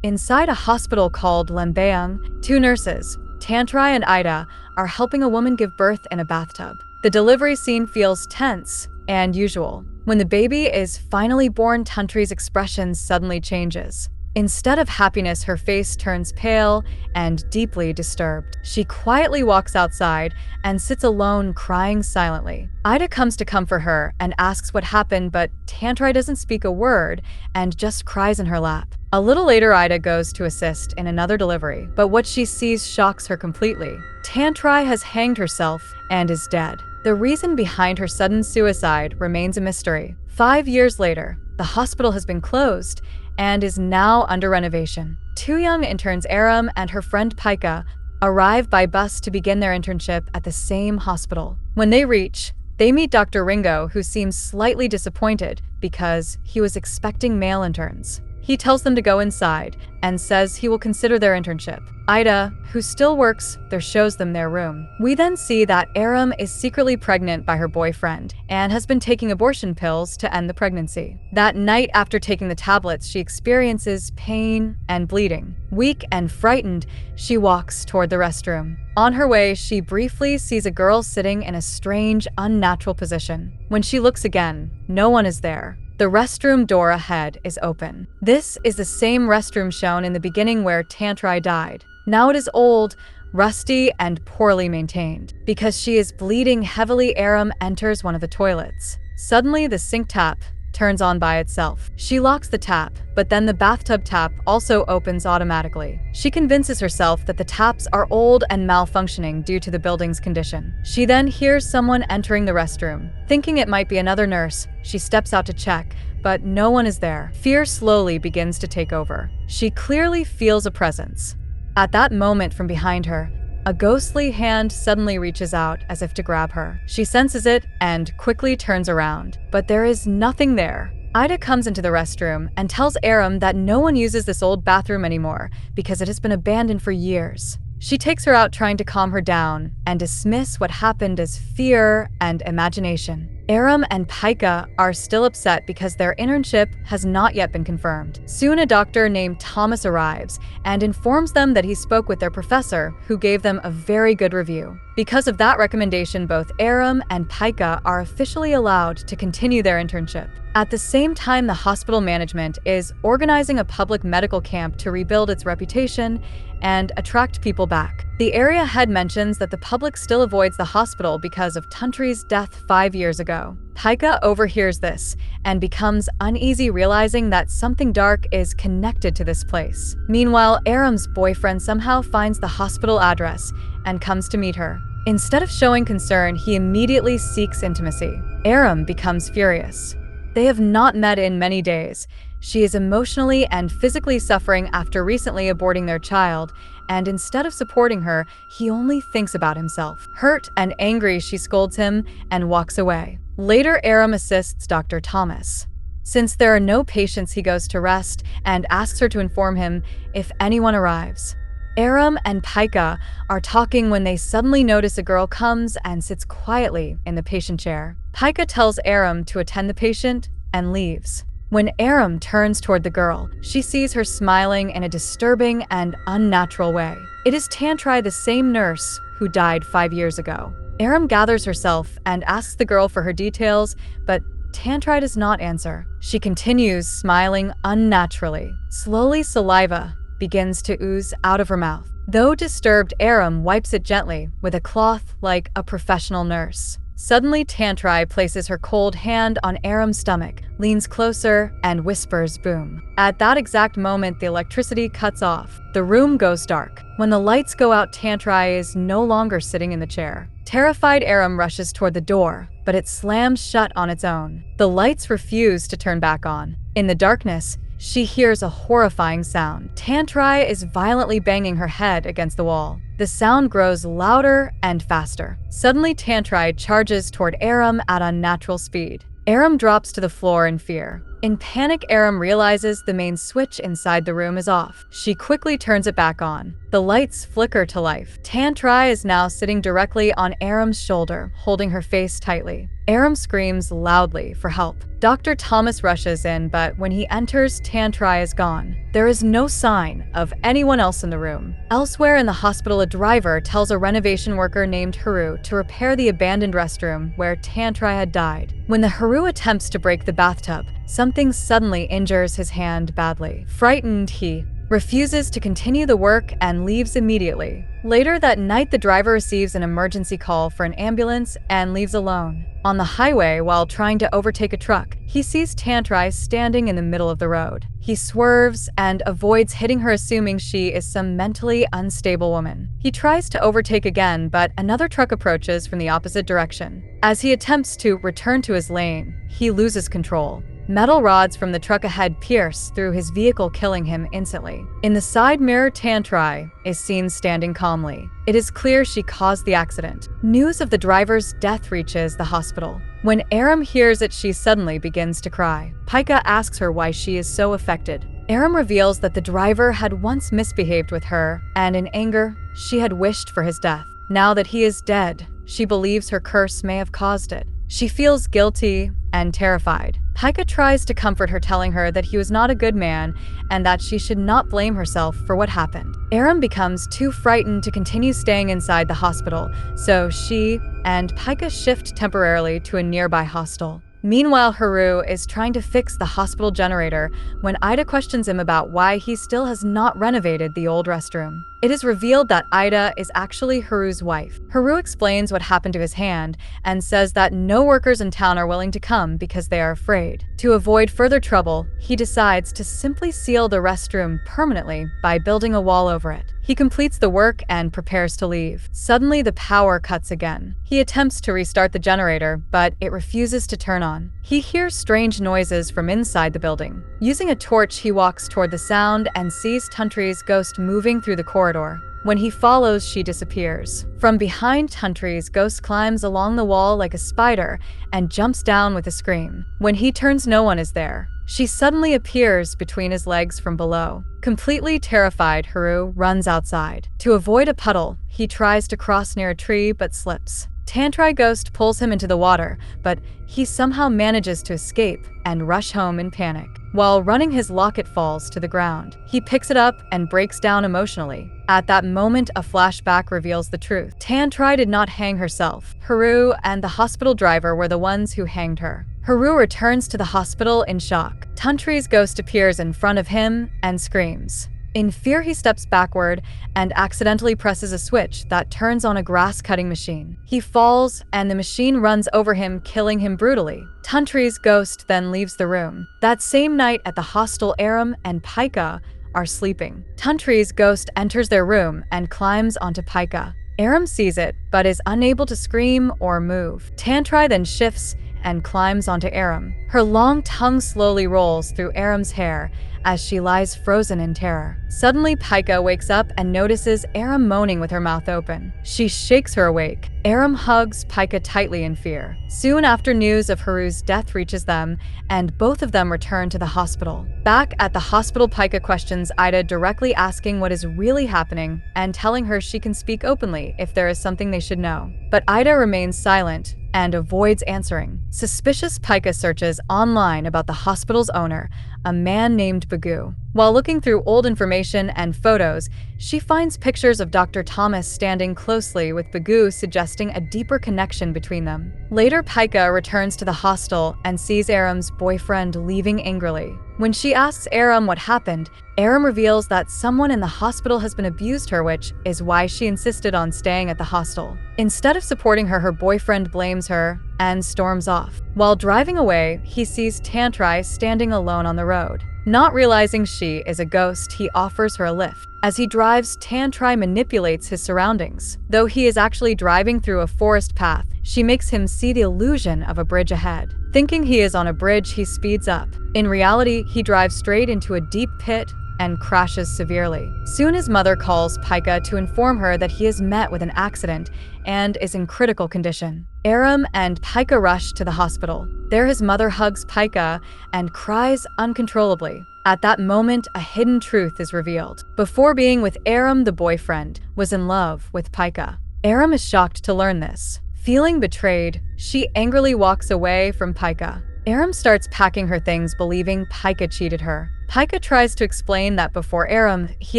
Inside a hospital called Lembeung, two nurses, Tantrai and Ida, are helping a woman give birth in a bathtub. The delivery scene feels tense and usual. When the baby is finally born, Tantri's expression suddenly changes. Instead of happiness, her face turns pale and deeply disturbed. She quietly walks outside and sits alone, crying silently. Ida comes to comfort her and asks what happened, but Tantrai doesn't speak a word and just cries in her lap. A little later, Ida goes to assist in another delivery, but what she sees shocks her completely. Tantrai has hanged herself and is dead. The reason behind her sudden suicide remains a mystery. 5 years later, the hospital has been closed and is now under renovation. Two young interns, Aram and her friend Paika, arrive by bus to begin their internship at the same hospital. When they reach, they meet Dr. Ringo, who seems slightly disappointed because he was expecting male interns. He tells them to go inside and says he will consider their internship. Ida, who still works there, shows them their room. We then see that Aram is secretly pregnant by her boyfriend and has been taking abortion pills to end the pregnancy. That night, after taking the tablets, she experiences pain and bleeding. Weak and frightened, she walks toward the restroom. On her way, she briefly sees a girl sitting in a strange, unnatural position. When she looks again, no one is there. The restroom door ahead is open. This is the same restroom shown in the beginning where Tantrai died. Now it is old, rusty, and poorly maintained. Because she is bleeding heavily, Aram enters one of the toilets. Suddenly, the sink tap turns on by itself. She locks the tap, but then the bathtub tap also opens automatically. She convinces herself that the taps are old and malfunctioning due to the building's condition. She then hears someone entering the restroom. Thinking it might be another nurse, she steps out to check, but no one is there. Fear slowly begins to take over. She clearly feels a presence. At that moment, from behind her, a ghostly hand suddenly reaches out as if to grab her. She senses it and quickly turns around, but there is nothing there. Ida comes into the restroom and tells Aram that no one uses this old bathroom anymore because it has been abandoned for years. She takes her out, trying to calm her down and dismiss what happened as fear and imagination. Aram and Paika are still upset because their internship has not yet been confirmed. Soon, a doctor named Thomas arrives and informs them that he spoke with their professor, who gave them a very good review. Because of that recommendation, both Aram and Paika are officially allowed to continue their internship. At the same time, the hospital management is organizing a public medical camp to rebuild its reputation and attract people back. The area head mentions that the public still avoids the hospital because of Tantri's death 5 years ago. Paika overhears this and becomes uneasy, realizing that something dark is connected to this place. Meanwhile, Aram's boyfriend somehow finds the hospital address and comes to meet her. Instead of showing concern, he immediately seeks intimacy. Aram becomes furious. They have not met in many days. She is emotionally and physically suffering after recently aborting their child, and instead of supporting her, he only thinks about himself. Hurt and angry, she scolds him and walks away. Later, Aram assists Dr. Thomas. Since there are no patients, he goes to rest and asks her to inform him if anyone arrives. Aram and Paika are talking when they suddenly notice a girl comes and sits quietly in the patient chair. Paika tells Aram to attend the patient and leaves. When Aram turns toward the girl, she sees her smiling in a disturbing and unnatural way. It is Tantrai, the same nurse who died 5 years ago. Aram gathers herself and asks the girl for her details, but Tantrai does not answer. She continues smiling unnaturally. Slowly, saliva begins to ooze out of her mouth. Though disturbed, Aram wipes it gently with a cloth like a professional nurse. Suddenly, Tantrai places her cold hand on Aram's stomach, leans closer, and whispers, "Boom." At that exact moment, the electricity cuts off. The room goes dark. When the lights go out, Tantrai is no longer sitting in the chair. Terrified, Aram rushes toward the door, but it slams shut on its own. The lights refuse to turn back on. In the darkness, she hears a horrifying sound. Tantrai is violently banging her head against the wall. The sound grows louder and faster. Suddenly, Tantrai charges toward Aram at unnatural speed. Aram drops to the floor in fear. In panic, Aram realizes the main switch inside the room is off. She quickly turns it back on. The lights flicker to life. Tantrai is now sitting directly on Aram's shoulder, holding her face tightly. Aram screams loudly for help. Dr. Thomas rushes in, but when he enters, Tantrai is gone. There is no sign of anyone else in the room. Elsewhere in the hospital, a driver tells a renovation worker named Haru to repair the abandoned restroom where Tantrai had died. When the Haru attempts to break the bathtub, something suddenly injures his hand badly. Frightened, he refuses to continue the work and leaves immediately. Later that night, the driver receives an emergency call for an ambulance and leaves alone. On the highway, while trying to overtake a truck, he sees Tantrai standing in the middle of the road. He swerves and avoids hitting her, assuming she is some mentally unstable woman. He tries to overtake again, but another truck approaches from the opposite direction. As he attempts to return to his lane, he loses control. Metal rods from the truck ahead pierce through his vehicle, killing him instantly. In the side mirror, Tantrai is seen standing calmly. It is clear she caused the accident. News of the driver's death reaches the hospital. When Aram hears it, she suddenly begins to cry. Paika asks her why she is so affected. Aram reveals that the driver had once misbehaved with her, and in anger, she had wished for his death. Now that he is dead, she believes her curse may have caused it. She feels guilty and terrified. Paika tries to comfort her, telling her that he was not a good man and that she should not blame herself for what happened. Aram becomes too frightened to continue staying inside the hospital, so she and Paika shift temporarily to a nearby hostel. Meanwhile, Haru is trying to fix the hospital generator when Ida questions him about why he still has not renovated the old restroom. It is revealed that Ida is actually Haru's wife. Haru explains what happened to his hand and says that no workers in town are willing to come because they are afraid. To avoid further trouble, he decides to simply seal the restroom permanently by building a wall over it. He completes the work and prepares to leave. Suddenly, the power cuts again. He attempts to restart the generator, but it refuses to turn on. He hears strange noises from inside the building. Using a torch, he walks toward the sound and sees Tantri's ghost moving through the corridor. When he follows, she disappears. From behind, Tantri's ghost climbs along the wall like a spider and jumps down with a scream. When he turns, no one is there. She suddenly appears between his legs from below. Completely terrified, Haru runs outside. To avoid a puddle, he tries to cross near a tree but slips. Tantrai ghost pulls him into the water, but he somehow manages to escape and rush home in panic. While running, his locket falls to the ground. He picks it up and breaks down emotionally. At that moment, a flashback reveals the truth. Tantrai did not hang herself. Haru and the hospital driver were the ones who hanged her. Haru returns to the hospital in shock. Tantri's ghost appears in front of him and screams. In fear, he steps backward and accidentally presses a switch that turns on a grass-cutting machine. He falls, and the machine runs over him, killing him brutally. Tantri's ghost then leaves the room. That same night at the hostel, Aram and Paika are sleeping. Tantri's ghost enters their room and climbs onto Paika. Aram sees it, but is unable to scream or move. Tantrai then shifts and climbs onto Aram. Her long tongue slowly rolls through Aram's hair as she lies frozen in terror. Suddenly, Paika wakes up and notices Aram moaning with her mouth open. She shakes her awake. Aram hugs Paika tightly in fear. Soon after, news of Haru's death reaches them, and both of them return to the hospital. Back at the hospital, Paika questions Ida, directly asking what is really happening and telling her she can speak openly if there is something they should know. But Ida remains silent and avoids answering. Suspicious, Paika searches online about the hospital's owner, a man named Bagu. While looking through old information and photos, she finds pictures of Dr. Thomas standing closely with Bagu, suggesting a deeper connection between them. Later, Paika returns to the hostel and sees Aram's boyfriend leaving angrily. When she asks Aram what happened, Aram reveals that someone in the hospital has been abused her, which is why she insisted on staying at the hostel. Instead of supporting her, her boyfriend blames her and storms off. While driving away, he sees Tantrai standing alone on the road. Not realizing she is a ghost, he offers her a lift. As he drives, Tantrai manipulates his surroundings. Though he is actually driving through a forest path, she makes him see the illusion of a bridge ahead. Thinking he is on a bridge, he speeds up. In reality, he drives straight into a deep pit and crashes severely. Soon his mother calls Paika to inform her that he is met with an accident and is in critical condition. Aram and Paika rush to the hospital. There his mother hugs Paika and cries uncontrollably. At that moment, a hidden truth is revealed. Before being with Aram, the boyfriend was in love with Paika. Aram is shocked to learn this. Feeling betrayed, she angrily walks away from Paika. Aram starts packing her things, believing Paika cheated her. Paika tries to explain that before Aram, he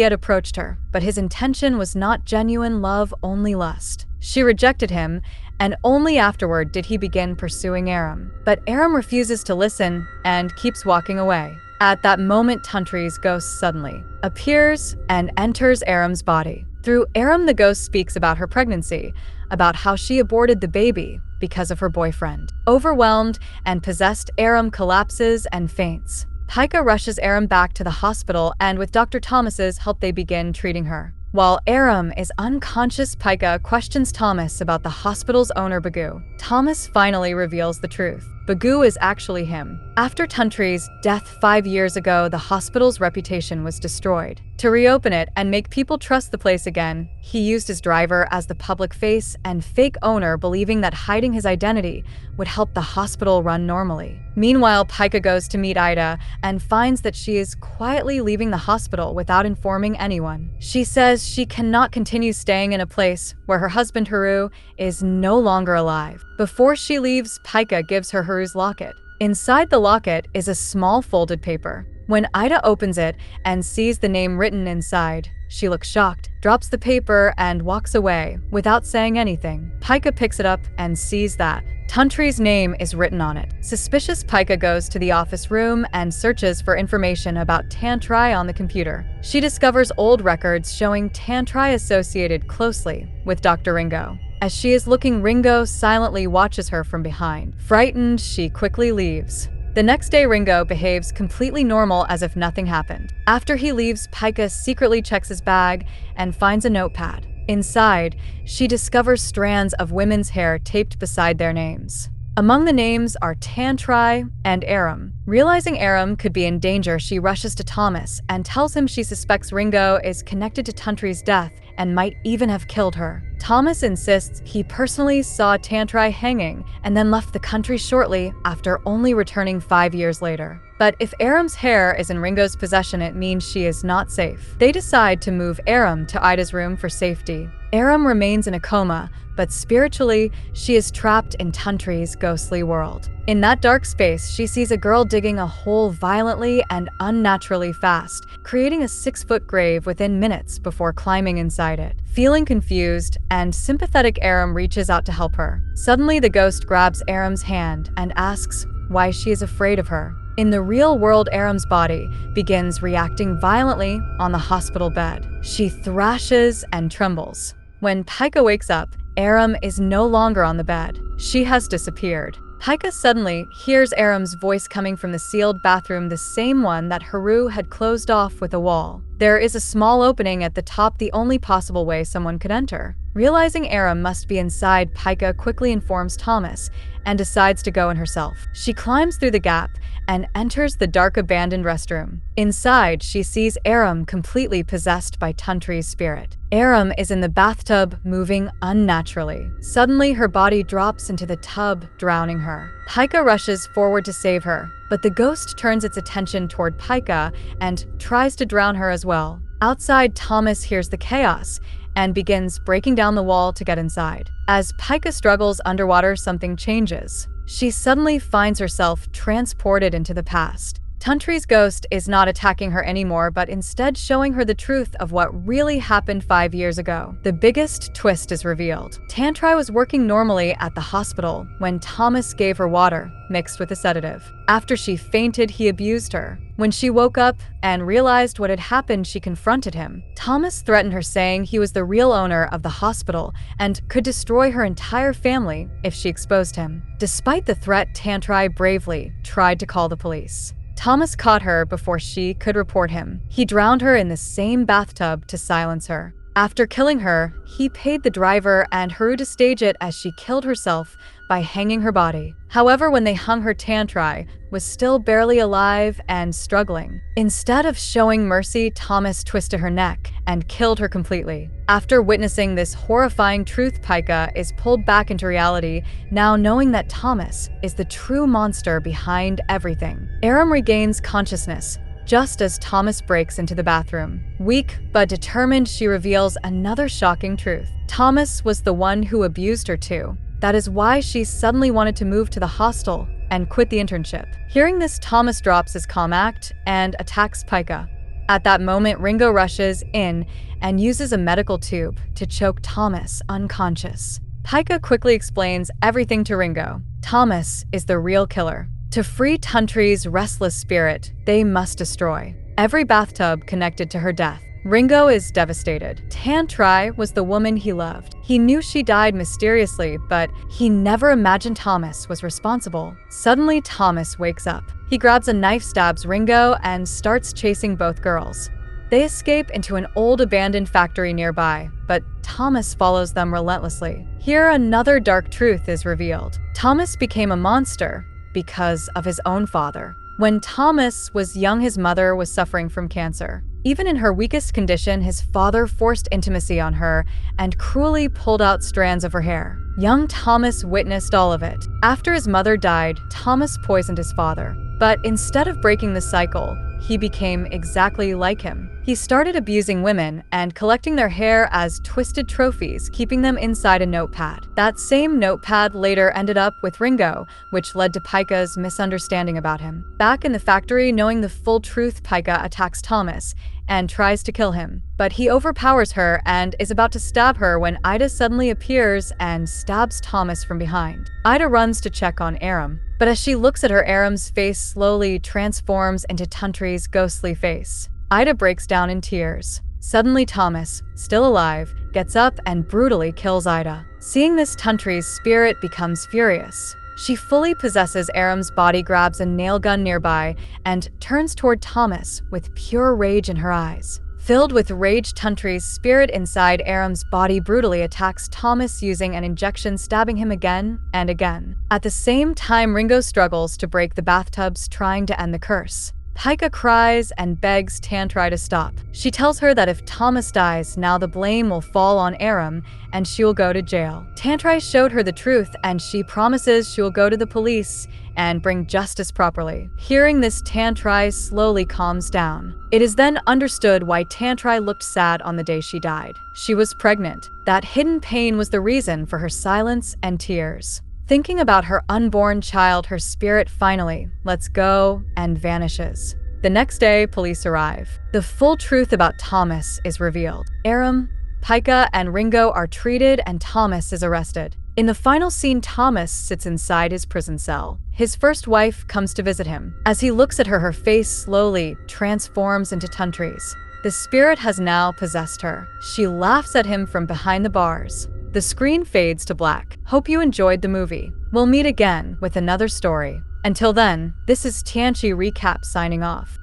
had approached her, but his intention was not genuine love, only lust. She rejected him, and only afterward did he begin pursuing Aram. But Aram refuses to listen and keeps walking away. At that moment, Tantri's ghost suddenly appears and enters Aram's body. Through Aram, the ghost speaks about her pregnancy, about how she aborted the baby because of her boyfriend. Overwhelmed and possessed, Aram collapses and faints. Paika rushes Aram back to the hospital, and with Dr. Thomas's help they begin treating her. While Aram is unconscious, Paika questions Thomas about the hospital's owner Bagu. Thomas finally reveals the truth. Bagu is actually him. After Tantri's death 5 years ago, the hospital's reputation was destroyed. To reopen it and make people trust the place again, he used his driver as the public face and fake owner, believing that hiding his identity would help the hospital run normally. Meanwhile, Paika goes to meet Ida and finds that she is quietly leaving the hospital without informing anyone. She says she cannot continue staying in a place where her husband Haru is no longer alive. Before she leaves, Paika gives her Haru's locket. Inside the locket is a small folded paper. When Ida opens it and sees the name written inside, she looks shocked, drops the paper, and walks away without saying anything. Paika picks it up and sees that Tantri's name is written on it. Suspicious, Paika goes to the office room and searches for information about Tantri on the computer. She discovers old records showing Tantri associated closely with Dr. Ringo. As she is looking, Ringo silently watches her from behind. Frightened, she quickly leaves. The next day, Ringo behaves completely normal as if nothing happened. After he leaves, Paika secretly checks his bag and finds a notepad. Inside, she discovers strands of women's hair taped beside their names. Among the names are Tantri and Aram. Realizing Aram could be in danger, she rushes to Thomas and tells him she suspects Ringo is connected to Tantri's death and might even have killed her. Thomas insists he personally saw Tantri hanging and then left the country shortly after, only returning 5 years later. But if Aram's hair is in Ringo's possession, it means she is not safe. They decide to move Aram to Ida's room for safety. Aram remains in a coma, but spiritually, she is trapped in Tantri's ghostly world. In that dark space, she sees a girl digging a hole violently and unnaturally fast, creating a 6-foot grave within minutes before climbing inside it. Feeling confused and sympathetic, Aram reaches out to help her. Suddenly, the ghost grabs Aram's hand and asks why she is afraid of her. In the real world, Aram's body begins reacting violently on the hospital bed. She thrashes and trembles. When Paika wakes up, Aram is no longer on the bed. She has disappeared. Paika suddenly hears Aram's voice coming from the sealed bathroom, the same one that Haru had closed off with a wall. There is a small opening at the top, the only possible way someone could enter. Realizing Aram must be inside, Paika quickly informs Thomas and decides to go in herself. She climbs through the gap and enters the dark abandoned restroom. Inside, she sees Aram completely possessed by Tantri's spirit. Aram is in the bathtub, moving unnaturally. Suddenly, her body drops into the tub, drowning her. Paika rushes forward to save her, but the ghost turns its attention toward Paika and tries to drown her as well. Outside, Thomas hears the chaos and begins breaking down the wall to get inside. As Paika struggles underwater, something changes. She suddenly finds herself transported into the past. Tantri's ghost is not attacking her anymore, but instead showing her the truth of what really happened 5 years ago. The biggest twist is revealed. Tantri was working normally at the hospital when Thomas gave her water mixed with a sedative. After she fainted, he abused her. When she woke up and realized what had happened, she confronted him. Thomas threatened her, saying he was the real owner of the hospital and could destroy her entire family if she exposed him. Despite the threat, Tantri bravely tried to call the police. Thomas caught her before she could report him. He drowned her in the same bathtub to silence her. After killing her, he paid the driver and Haru to stage it as she killed herself by hanging her body. However, when they hung her, Tianshi was still barely alive and struggling. Instead of showing mercy, Thomas twisted her neck and killed her completely. After witnessing this horrifying truth, Paika is pulled back into reality, now knowing that Thomas is the true monster behind everything. Aram regains consciousness just as Thomas breaks into the bathroom. Weak but determined, she reveals another shocking truth. Thomas was the one who abused her too. That is why she suddenly wanted to move to the hostel and quit the internship. Hearing this, Thomas drops his calm act and attacks Paika. At that moment, Ringo rushes in and uses a medical tube to choke Thomas unconscious. Paika quickly explains everything to Ringo. Thomas is the real killer. To free Tianshi's restless spirit, they must destroy every bathtub connected to her death. Ringo is devastated. Tianshi was the woman he loved. He knew she died mysteriously, but he never imagined Thomas was responsible. Suddenly, Thomas wakes up. He grabs a knife, stabs Ringo, and starts chasing both girls. They escape into an old abandoned factory nearby, but Thomas follows them relentlessly. Here, another dark truth is revealed. Thomas became a monster because of his own father. When Thomas was young, his mother was suffering from cancer. Even in her weakest condition, his father forced intimacy on her and cruelly pulled out strands of her hair. Young Thomas witnessed all of it. After his mother died, Thomas poisoned his father. But instead of breaking the cycle, he became exactly like him. He started abusing women and collecting their hair as twisted trophies, keeping them inside a notepad. That same notepad later ended up with Ringo, which led to Paika's misunderstanding about him. Back in the factory, knowing the full truth, Paika attacks Thomas and tries to kill him. But he overpowers her and is about to stab her when Ida suddenly appears and stabs Thomas from behind. Ida runs to check on Aram, but as she looks at her, Aram's face slowly transforms into Tianshi's ghostly face. Ida breaks down in tears. Suddenly, Thomas, still alive, gets up and brutally kills Ida. Seeing this, Tianshi's spirit becomes furious. She fully possesses Aram's body, grabs a nail gun nearby, and turns toward Thomas with pure rage in her eyes. Filled with rage, Tianshi's spirit inside Aram's body brutally attacks Thomas using an injection, stabbing him again and again. At the same time, Ringo struggles to break the bathtubs, trying to end the curse. Paika cries and begs Tianshi to stop. She tells her that if Thomas dies, now the blame will fall on Aram and she will go to jail. Tianshi showed her the truth and she promises she will go to the police and bring justice properly. Hearing this, Tianshi slowly calms down. It is then understood why Tianshi looked sad on the day she died. She was pregnant. That hidden pain was the reason for her silence and tears. Thinking about her unborn child, her spirit finally lets go and vanishes. The next day, police arrive. The full truth about Thomas is revealed. Aram, Paika, and Ringo are treated and Thomas is arrested. In the final scene, Thomas sits inside his prison cell. His first wife comes to visit him. As he looks at her, her face slowly transforms into Tianshi's. The spirit has now possessed her. She laughs at him from behind the bars. The screen fades to black. Hope you enjoyed the movie. We'll meet again with another story. Until then, this is Tianshi Recap signing off.